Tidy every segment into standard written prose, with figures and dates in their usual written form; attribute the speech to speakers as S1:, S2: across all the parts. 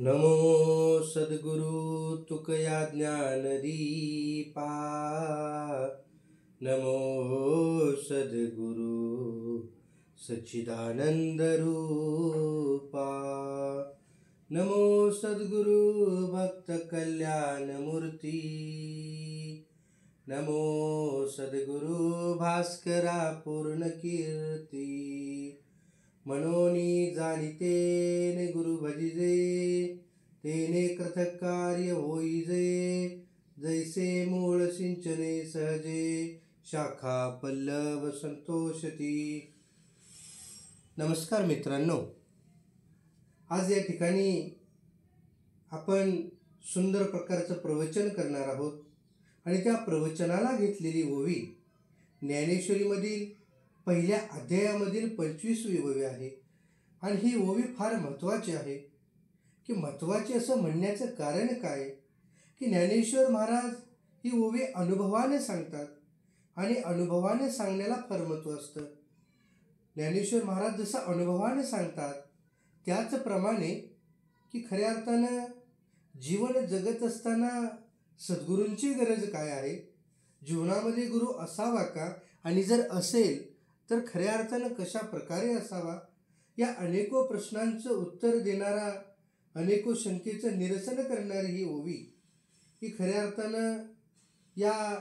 S1: नमो सद्गुरु तुकया ज्ञानदीपा। नमो सद्गुरु सच्चिदानंद रूपा। नमो सद्गुरु भक्त कल्याण मूर्ती। नमो सद्गुरु भास्करा पूर्ण कीर्ती। मनोनी जाणितेने गुरु भजिजे, तेने कृतक कार्य होईजे। जैसे मूळ सिंचने सहजे, शाखा पल्लव संतोषती। नमस्कार मित्रांनो, आज या ठिकाणी आपण सुंदर प्रकारचं प्रवचन करणार आहोत आणि त्या प्रवचनाला घेतलेली ओवी ज्ञानेश्वरीमधील पहिल्या अध्यायामधील 25वी ओवी आहे. आणि ही ओवी फार महत्त्वाची आहे. की महत्त्वाची असं म्हणण्याचं कारण काय, की ज्ञानेश्वर महाराज ही ओवी अनुभवाने सांगतात आणि अनुभवाने सांगण्याला फार महत्त्व असतं. ज्ञानेश्वर महाराज जसं अनुभवाने सांगतात त्याचप्रमाणे की खऱ्या अर्थानं जीवन जगत असताना सद्गुरूंची गरज काय आहे, जीवनामध्ये गुरु असावा का, आणि जर असेल तर खऱ्या अर्थानं कशा प्रकारे असावा, या अनेको प्रश्नांचं उत्तर देणारा, अनेको शंकेचं निरसन करणारी ही ओवी, ही खऱ्या अर्थानं या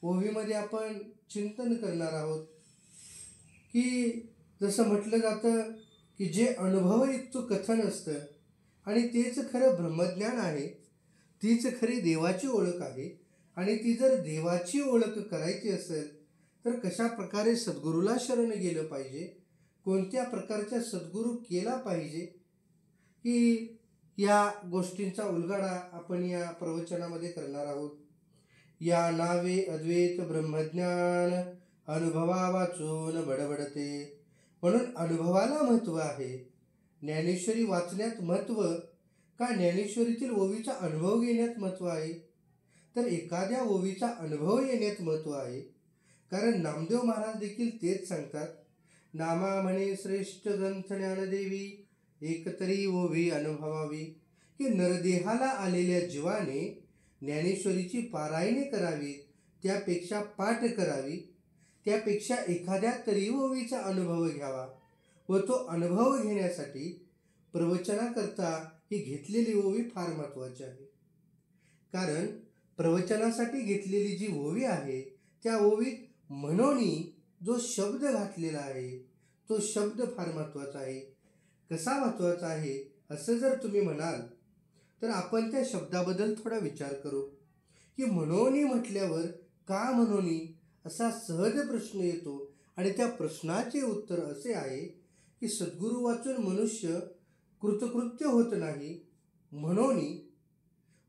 S1: ओवीमध्ये आपण चिंतन करणार आहोत. की जसं म्हटलं जातं की जे अनुभवयुक्त कथन असतं आणि तेच खरं ब्रह्मज्ञान आहे, तीच खरी देवाची ओळख आहे. आणि ती जर देवाची ओळख करायची असेल तर कशा प्रकारे सद्गुरूला शरण गेलं पाहिजे, कोणत्या प्रकारचा सद्गुरू केला पाहिजे, की या गोष्टींचा उलगडा आपण या प्रवचनामध्ये करणार आहोत. या नावे अद्वैत ब्रह्मज्ञान अनुभवा वाचून बडबडते. म्हणून अनुभवाला महत्त्व आहे. ज्ञानेश्वरी वाचण्यात महत्त्व का, ज्ञानेश्वरीतील ओवीचा अनुभव घेण्यात महत्त्व आहे, तर एखाद्या ओवीचा अनुभव येण्यात महत्त्व आहे. कारण नामदेव महाराज देखील तेच सांगतात, नामा म्हणे श्रेष्ठ ग्रंथ ज्ञानदेवी, एकतरी ओवी अनुभवावी. की नरदेहाला आलेल्या जीवाने ज्ञानेश्वरीची पारायणे करावी, त्यापेक्षा पाठ करावी, त्यापेक्षा एखाद्या तरी ओवीचा अनुभव घ्यावा. व तो अनुभव घेण्यासाठी प्रवचनाकरता ही घेतलेली ओवी फार महत्त्वाची आहे. कारण प्रवचनासाठी घेतलेली जी ओवी आहे त्या ओवीत मनोनी जो शब्द घातलेला आहे तो शब्द फार महत्त्वाचा आहे. कसा महत्त्वाचा आहे असं जर तुम्ही म्हणाल तर आपण त्या शब्दाबद्दल थोडा विचार करू. की मनोनी म्हटल्यावर का मनोनी असा सहज प्रश्न येतो. आणि त्या प्रश्नाचे उत्तर असे आहे की सद्गुरू वाचून मनुष्य कृतकृत्य होत नाही, म्हणून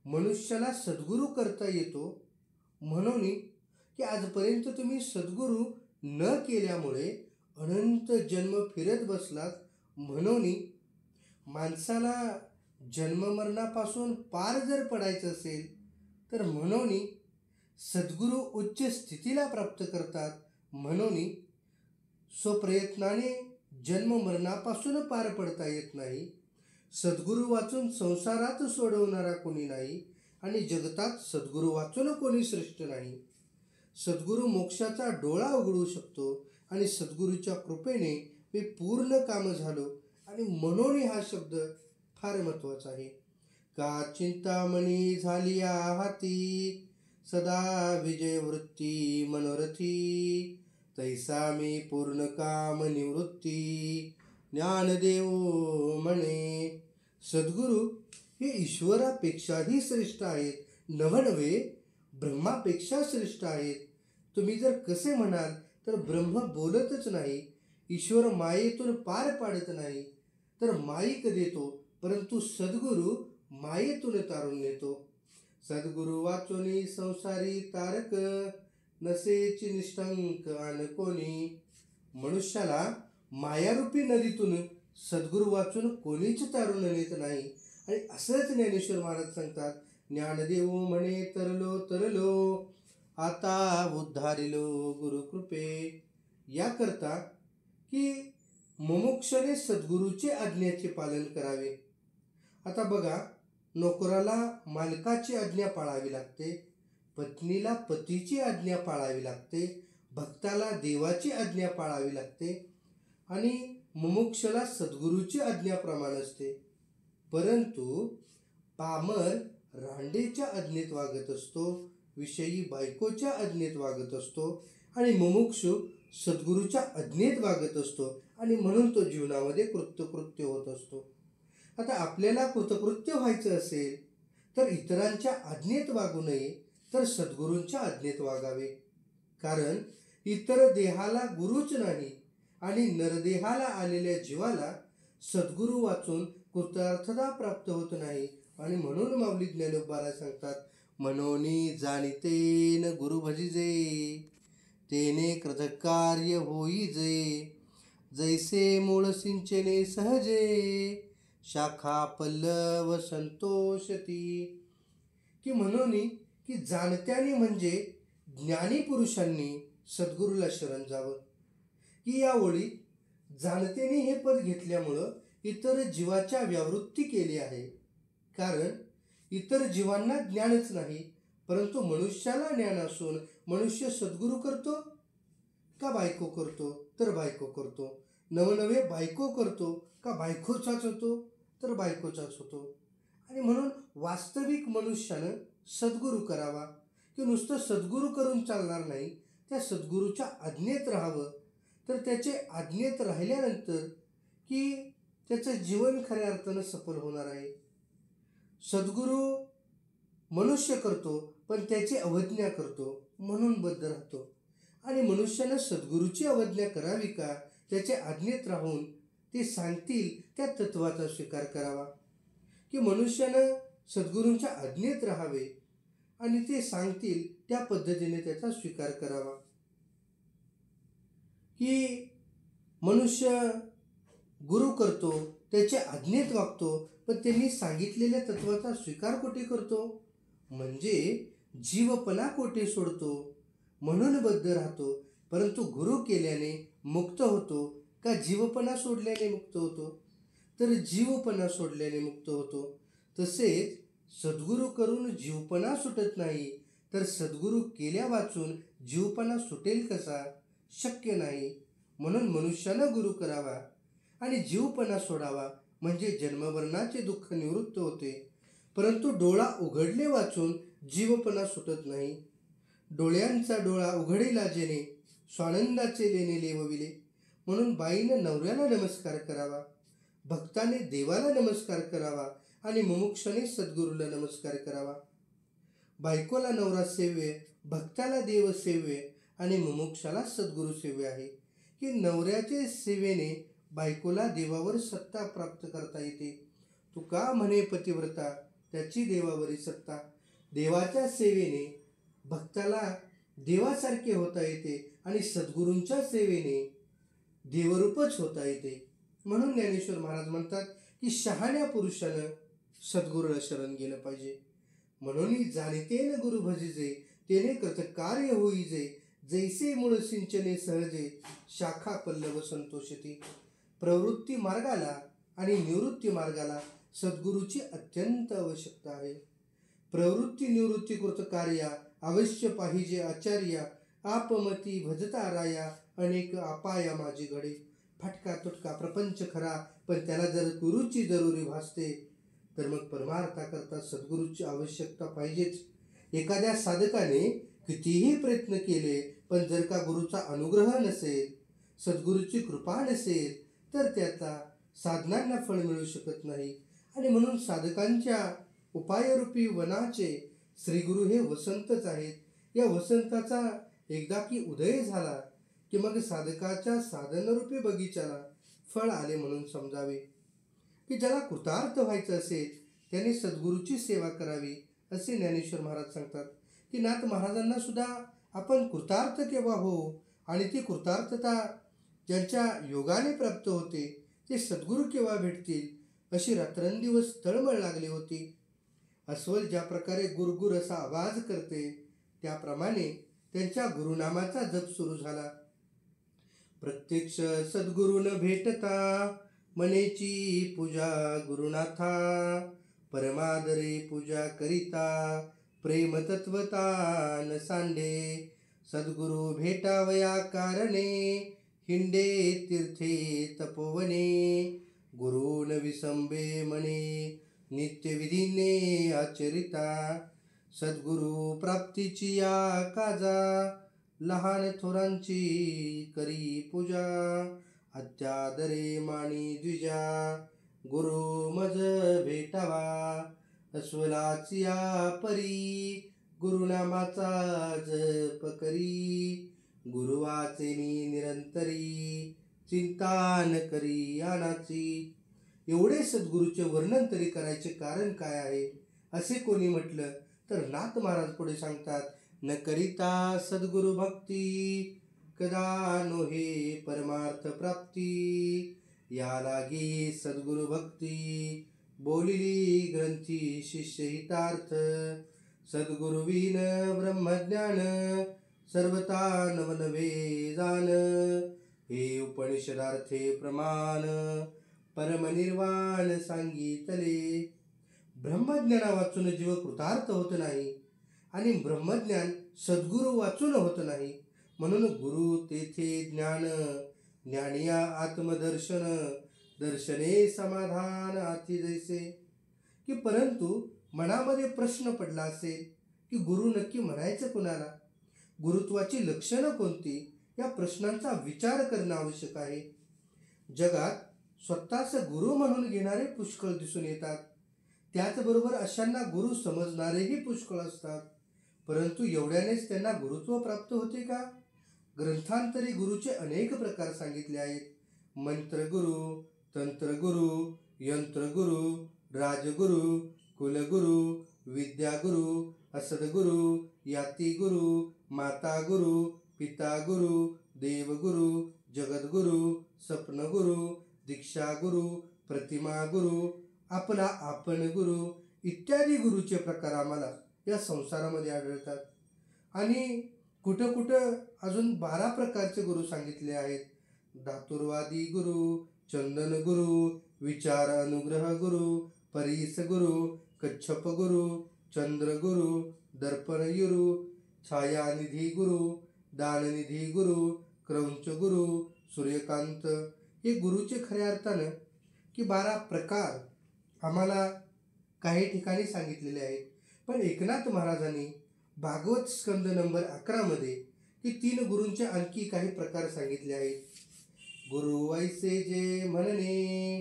S1: मनुष्याला सद्गुरू करता येतो. म्हणून की आजपर्यंत तुम्ही सद्गुरू न केल्यामुळे अनंत जन्म फिरत बसलात. म्हणून माणसाला जन्ममरणापासून पार जर पडायचं असेल तर म्हणून सद्गुरू उच्च स्थितीला प्राप्त करतात. म्हणून स्वप्रयत्नाने जन्ममरणापासून पार पडता येत नाही. सद्गुरू वाचून संसारात सोडवणारा कोणी नाही आणि जगतात सद्गुरू वाचून कोणी श्रेष्ठ नाही. सद्गुरू मोक्षाचा डोळा उघडू शकतो आणि सद्गुरूच्या कृपेने मी पूर्ण काम झालो. आणि म्हणून हा शब्द फार महत्त्वाचा आहे. का चिंतामणी झाली हाती, सदा विजय वृत्ती मनोरथी. तैसा मी पूर्ण काम निवृत्ती, ज्ञानदेव म्हणे. सद्गुरू हे ईश्वरापेक्षाही श्रेष्ठ आहेत, नव्हे ब्रह्मापेक्षा श्रेष्ठ आहेत. तुम्ही जर कसे म्हणाल तर ब्रह्म बोलतच नाही, ईश्वर मायेतून पार पाडत नाही, तर माईक देतो, परंतु सद्गुरू मायेतून तारून नेतो. सद्गुरू वाचोनी संसारी तारक, नसेची निष्ठंक आन कोणी. मनुष्याला मायारूपी नदीतून सद्गुरू वाचून कोणीच तारून नेत नाही. आणि असंच ज्ञानेश्वर महाराज सांगतात, ज्ञानदेव म्हणे तरलो तरलो, आता उद्धारिलो गुरुकृपे. याकरता की मुमुक्षने सद्गुरूचे आज्ञेचे पालन करावे. आता बघा, नोकराला मालकाची आज्ञा पाळावी लागते, पत्नीला पतीची आज्ञा पाळावी लागते, भक्ताला देवाची आज्ञा पाळावी लागते आणि मुमुक्षला सद्गुरूची आज्ञा प्रमाण असते. परंतु पामर रांडेच्या आज्ञेत वागत असतो, विषयी बायकोच्या आज्ञेत वागत असतो आणि मुमुक्षू सद्गुरूच्या आज्ञेत वागत असतो आणि म्हणून तो जीवनामध्ये कृतकृत्य होत असतो. आता आपल्याला कृतकृत्य व्हायचं असेल तर इतरांच्या आज्ञेत वागू नये, तर सद्गुरूंच्या आज्ञेत वागावे. कारण इतर देहाला गुरुच नाही आणि नरदेहाला आलेल्या जीवाला सद्गुरू वाचून कृतार्थता प्राप्त होत नाही. आणि म्हणून माऊली ज्ञानोबाला सांगतात, मनोनी जाणिते न गुरु भजिजे, तेने कृतकार्य होईजे. जैसे मूळ सिंचने सहजे, शाखा पल्लव संतोषती. की म्हणून की जाणत्याने म्हणजे ज्ञानी पुरुषांनी सद्गुरूला शरण जावं. की या ओळीत जाणतेने हे पद घेतल्यामुळं इतर जीवाच्या व्यावृत्ती केली आहे. कारण इतर जीवांना ज्ञानच नाही, परंतु मनुष्याला ज्ञान असून मनुष्य सद्गुरू करतो का बायको करतो, तर बायको करतो. नवनवे बायको करतो का बायकोचाच होतो, तर बायकोचाच होतो. आणि म्हणून वास्तविक मनुष्यानं सद्गुरू करावा. की नुसतं सद्गुरू करून चालणार नाही, त्या सद्गुरूच्या आज्ञेत राहावं. तर त्याचे आज्ञेत राहिल्यानंतर की त्याचं जीवन खऱ्या अर्थानं सफल होणार आहे. सद्गुरू मनुष्य करतो पण त्याची अवज्ञा करतो म्हणून बद्ध राहतो. आणि मनुष्यानं सद्गुरूची अवज्ञा करावी का, त्याच्या आज्ञेत राहून ते सांगतील त्या तत्वाचा स्वीकार करावा. की मनुष्यानं सद्गुरूंच्या आज्ञेत राहावे आणि ते सांगतील त्या पद्धतीने त्याचा स्वीकार करावा. की मनुष्य गुरु करतो, त्याच्या आज्ञेत वागतो, पण त्यांनी सांगितलेल्या तत्वाचा स्वीकार कोठे करतो, म्हणजे जीवपणा कोठे सोडतो, म्हणून बद्ध राहतो. परंतु गुरु केल्याने मुक्त होतो का जीवपणा सोडल्याने मुक्त होतो, तर जीवपणा सोडल्याने मुक्त होतो. तसेच सद्गुरू करून जीवपणा सुटत नाही, तर सद्गुरू केल्या वाचून जीवपणा सुटेल कसा, शक्य नाही. म्हणून मनुष्यानं गुरु करावा आणि जीवपणा सोडावा, म्हणजे जन्ममरणाचे दुःख निवृत्त होते. परंतु डोळा उघडले वाचून जीवपणा सुटत नाही. डोळ्यांचा डोळा उघडीला जेणे, स्वानंदाचे लेणे लेवविले. म्हणून बाईनं नवऱ्याला नमस्कार करावा, भक्ताने देवाला नमस्कार करावा आणि मुमुक्षाने सद्गुरूला नमस्कार करावा. बायकोला नवरा सेव्य, भक्ताला देव सेव्य आणि मुमुक्षाला सद्गुरू सेव्य आहे. की नवऱ्याचे सेवेने बायकोला देवावर सत्ता प्राप्त करता येते. तुका म्हणे पतिव्रता, त्याची देवावरी सत्ता. देवाच्या सेवेने भक्ताला देवासारखे होता येते आणि सद्गुरूंच्या सेवेने देवरूपच होता येते. म्हणून ज्ञानेश्वर महाराज म्हणतात की शहाण्या पुरुषानं सद्गुरूला शरण गेलं पाहिजे. म्हणून जाणितेन गुरु भजिजे, तेने कृतकार्य होईजे. जैसे मूळ सिंचने सहजे, शाखा पल्लव संतोषती. प्रवृत्ती मार्गाला आणि निवृत्ती मार्गाला सद्गुरूची अत्यंत आवश्यकता आहे. प्रवृत्ती निवृत्ती कृत कार्या, अवश्य पाहिजे आचार्या. आपमती भजता राया, अनेक अपाया माझी घडे. फटका तुटका प्रपंच खरा, पण त्याला जर गुरुची जरुरी भासते, तर मग परमार्थाकरता सद्गुरूची आवश्यकता पाहिजेच. एखाद्या साधकाने कितीही प्रयत्न केले, पण जर का गुरुचा अनुग्रह नसेल, सद्गुरूची कृपा नसेल, तर त्याचा साधनांना फळ मिळू शकत नाही. आणि म्हणून साधकांच्या उपायरूपी वनाचे श्रीगुरु हे वसंतच आहेत. या वसंताचा एकदा की उदय झाला की मग साधकाच्या साधनरूपी बगीचाला फळ आले म्हणून समजावे. की ज्याला कृतार्थ व्हायचं असेल त्याने सद्गुरूची सेवा करावी, असे ज्ञानेश्वर महाराज सांगतात. की नाथ महाराजांना सुद्धा आपण कृतार्थ केव्हा हो, आणि ती कृतार्थता ज्यांच्या योगाने प्राप्त होते ते सद्गुरू केव्हा भेटतील, अशी रात्रंदिवस तळमळ लागली होती. अस्वल ज्या प्रकारे गुरगुर असा आवाज करते, त्याप्रमाणे त्यांच्या गुरुनामाचा जप सुरू झाला. प्रत्यक्ष सद्गुरून भेटता, मनेची पूजा गुरुनाथा, परमादरे पूजा करिता, प्रेम तत्वता न सांडे, सद्गुरु भेटावया कारणे, हिंडे तीर्थे तपोवने, गुरुन विसंबे मने, नित्य विधीने आचरिता, सद्गुरु प्राप्तीची या काजा, लहान थोरांची करी पूजा, अत्यादरे मानी द्विजा, गुरु मज भेटावा, अस्वलाची या परी, गुरुनामाचा जप करी, गुरु वाचेनी निरंतरी, चिंता न करी आनाची. एवढे सद्गुरूचे वर्णन तरी करायचे कारण काय आहे असे कोणी म्हटलं तर नाथ महाराज पुढे सांगतात, न करिता सद्गुरु भक्ती, कदा नोहे परमार्थ प्राप्ती, या लागी सद्गुरु भक्ती, बोलिली ग्रंथी शिष्य हितार्थ, सद्गुरुविन ब्रह्मज्ञान, सर्वता नवनवे जान, हे उपनिषदार्थे प्रमाण, परमनिर्वाण सांगितले. ब्रह्मज्ञाना वाचून जीव कृतार्थ होत नाही आणि ब्रह्मज्ञान सद्गुरु वाचून होत नाही. म्हणून गुरु तेथे ज्ञान, ज्ञानिया आत्मदर्शन, दर्शने समाधान अति जैसे. की परंतु मनामध्ये प्रश्न पडला असेल की गुरु नक्की म्हणायचं कुणाला, गुरुत्वाची लक्षणं कोणती, या प्रश्नांचा विचार करणं आवश्यक आहे. जगात स्वतःच गुरु म्हणून घेणारे पुष्कळ दिसून येतात, त्याचबरोबर अशांना गुरु समजणारेही पुष्कळ असतात. परंतु एवढ्यानेच त्यांना गुरुत्व प्राप्त होते का? ग्रंथांतरी गुरुचे अनेक प्रकार सांगितले आहेत. मंत्रगुरु, तंत्रगुरु, यंत्रगुरु, राजगुरु, कुलगुरु, विद्यागुरु, असदगुरु, यातीगुरु, मातागुरु, पितागुरु, देवगुरु, जगद्गुरु, सप्नगुरु, दीक्षागुरु, प्रतिमागुरु, आपला आपण गुरु इत्यादी गुरुचे प्रकार आम्हाला या संसारामध्ये आढळतात. आणि कुठं कुठं अजून 12 प्रकारचे गुरु सांगितले आहेत. धातुरवादी गुरु, चंदन गुरु, विचार अनुग्रह गुरु, परीस गुरु, कच्छप गुरु, चंद्र गुरु, दर्पण गुरु, छायानिधी गुरु, दाननिधी गुरु, क्रौंच गुरु, सूर्यकांत. हे गुरुचे खऱ्या अर्थानं की 12 प्रकार आम्हाला काही ठिकाणी सांगितलेले आहेत. पण एकनाथ महाराजांनी भागवत स्कंद नंबर 11 मध्ये की 3 गुरूंचे आणखी काही प्रकार सांगितले आहेत. गुरु वैसे जे म्हणणे,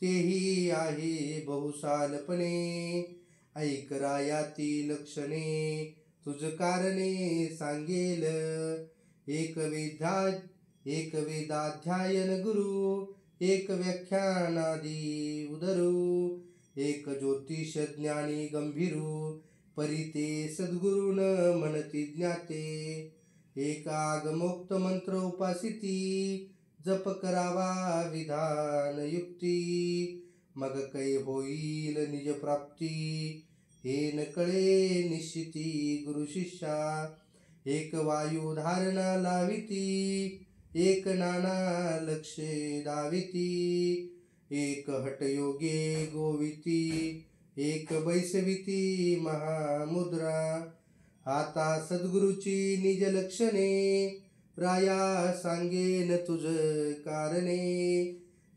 S1: तेही आहे बहुसालपणे, ऐक रायाती लक्षणे, तुझ कारणे सांगेल, एक वेदाध्यायन गुरु, एक व्याख्यानादी उदरू, एक ज्योतिष ज्ञानी गंभीरू, परिते सद्गुरुन म्हणती ज्ञाते, एक आगमोक्त मंत्र उपासिती, जप करावा विधान युक्ती, मग कै होईल निज प्राप्ती, हे न कळे निश्चिती गुरु शिष्या, एक वायू धारणा लाविती, एक नाना लक्षे दाविती, एक हटयोगे गोविती, एक बैसविती महामुद्रा, आता सद्गुरुची निज लक्षणे, राया सांगेन तुझ कारणे,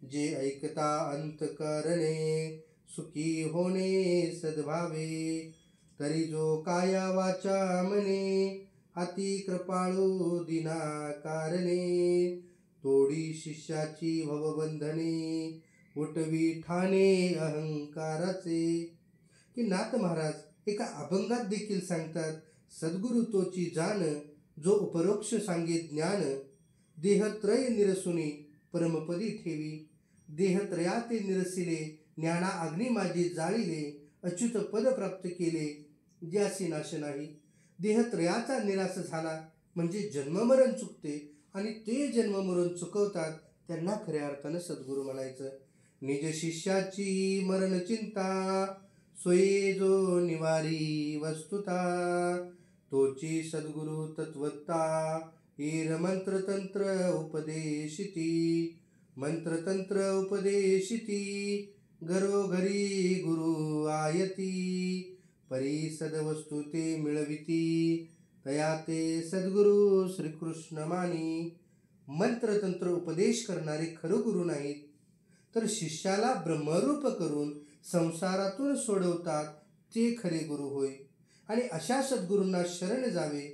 S1: जे ऐकता अंतकरणे, सुखी होणे सद्भावे, तरी जो काया वाचा मने, अति कृपाळू दिना कारणे, तोडी शिष्याची भवबंधने, उठवी ठाणे अहंकाराचे. की नाथ महाराज एका अभंगात देखील सांगतात, सद्गुरु तोची जाण, जो उपरोक्ष सांगे ज्ञान, देहत्रय निरसुनी परमपदी ठेवी, देहत्रयाते निरसिले, ज्ञाना अग्नी माझे जाळिले, अच्युत पद प्राप्त केले, ज्यासी नाश नाही. देहत्रयाचा निराश झाला म्हणजे जन्ममरण चुकते, आणि ते जन्ममरण चुकवतात त्यांना खऱ्या अर्थानं सद्गुरू म्हणायचं. निज शिष्याची मरण चिंता, सोये जो निवारी वस्तुता, तोची सद्गुरु तत्वता, ईर मंत्र तंत्र उपदेशिती, मंत्रतंत्र उपदेशिती घरोघरी गुरु आयती परी सदवस्तु ते मिळविती तया ते सद्गुरु श्रीकृष्ण मानी. मंत्रतंत्र उपदेश करणारे खरं गुरु नाहीत, तर शिष्याला ब्रह्मरूप करून संसारातून सोडवतात ते खरे गुरु होय. आणि अशा सद्गुरूंना शरण जावे,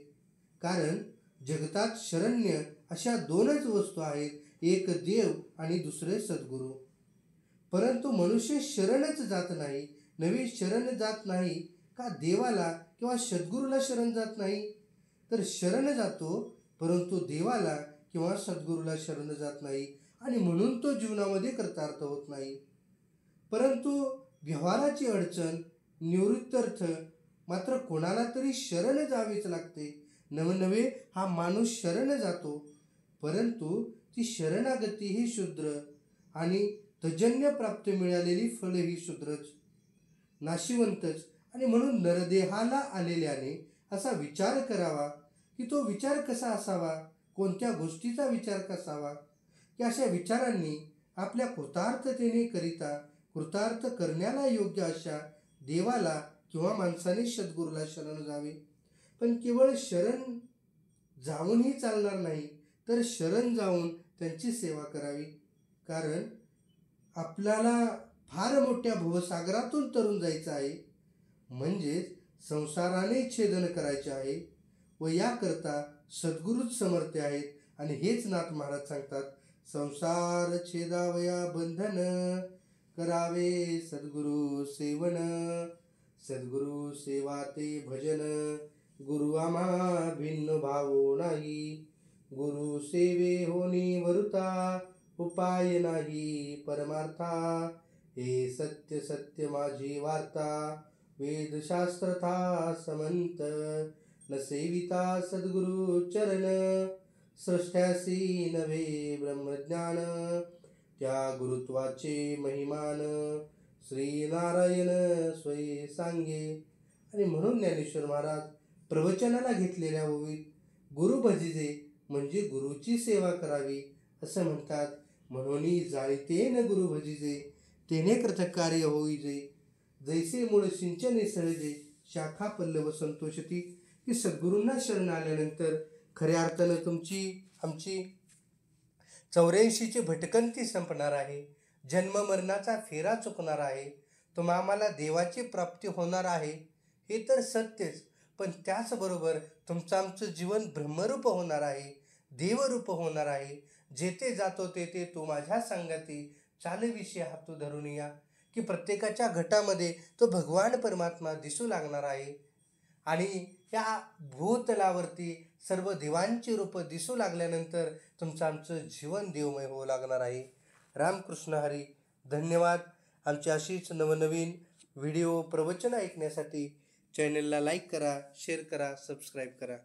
S1: कारण जगतात शरण्य अशा दोनच वस्तू आहेत, एक देव आणि दुसरे सद्गुरू. परंतु मनुष्य शरणच जात नाही. नवी शरण जात नाही का देवाला किंवा सद्गुरूला शरण जात नाही, तर शरण जातो परंतु देवाला किंवा सद्गुरूला शरण जात नाही, आणि म्हणून तो जीवनामध्ये कृतार्थ होत नाही. परंतु व्यवहाराची अडचण निवृत्त्यर्थ मात्र कोणाला तरी शरण जावीच लागते. नवनवे हा माणूस शरण जातो, परंतु ती शरणागती ही शूद्र आणि तजन्य प्राप्ती मिळालेली फळ ही शूद्रच, नाशिवंतच. आणि म्हणून नरदेहाला आलेल्याने असा विचार करावा की तो विचार कसा असावा, कोणत्या गोष्टीचा विचार कसावा, की अशा विचारांनी आपल्या कृतार्थतेने करिता कृतार्थ करण्याला योग्य अशा देवाला किंवा माणसाने सद्गुरूला शरण जावे. पण केवळ शरण जाऊनही चालणार नाही, तर शरण जाऊन त्यांची सेवा करावी. कारण आपल्याला फार मोठ्या भवसागरातून तरून जायचं आहे, म्हणजेच संसाराने छेदन करायचे आहे, व याकरता सद्गुरूच समर्थ आहेत. आणि हेच नाथ महाराज सांगतात, संसार छेदावया बंधन करावे सद्गुरु सेवन, सद्गुरु सेवा ते भजन, गुरु आम्हा भिन्न भावो नाही, गुरु सेवे होनी वरुता उपाय नाही परमार्था, हे सत्य सत्य माझी वार्ता वेदशास्त्रथा समंत, न सेविता सद्गुरु चरण, सृष्ट्यासी नवे ब्रह्मज्ञान, त्या गुरुत्वाचे महिमान श्री नारायण स्वय सांगे. आणि म्हणून ज्ञानेश्वर महाराज प्रवचनाला घेतलेल्या ओवीत गुरु भजिजे म्हणजे गुरुची सेवा करावी असं म्हणतात. म्हणून जाणते न गुरु भजिजे तेने कृतकार्य होईजे, जैसे मूळ सिंचने सहजे शाखा पल्लव संतोषती. की सद्गुरूंना शरण आल्यानंतर खऱ्या अर्थानं तुमची आमची 84ची भटकंती संपणार आहे, जन्म मरणाचा फेरा चुकणार आहे, आम्हाला देवाची प्राप्ती होणार आहे हे तर सत्यच. पण त्याचबरोबर तुमचं आमचं जीवन ब्रह्मरूप होणार आहे, देवरूप होणार आहे. जेथे जातो तेथे तू माझ्या संगती चालविषयी हातू धरून या. की प्रत्येकाच्या घटामध्ये तो भगवान परमात्मा दिसू लागणार आहे, आणि या भूतलावरती सर्व देवांची रूप दिसू लागल्यानंतर तुमचं आमचं जीवन देवमय होऊ लागणार आहे. रामकृष्ण हरी. धन्यवाद. आमची अशीच नवनवीन व्हिडिओ प्रवचन ऐकण्यासाठी चॅनलला लाईक करा, शेअर करा, सबस्क्राईब करा.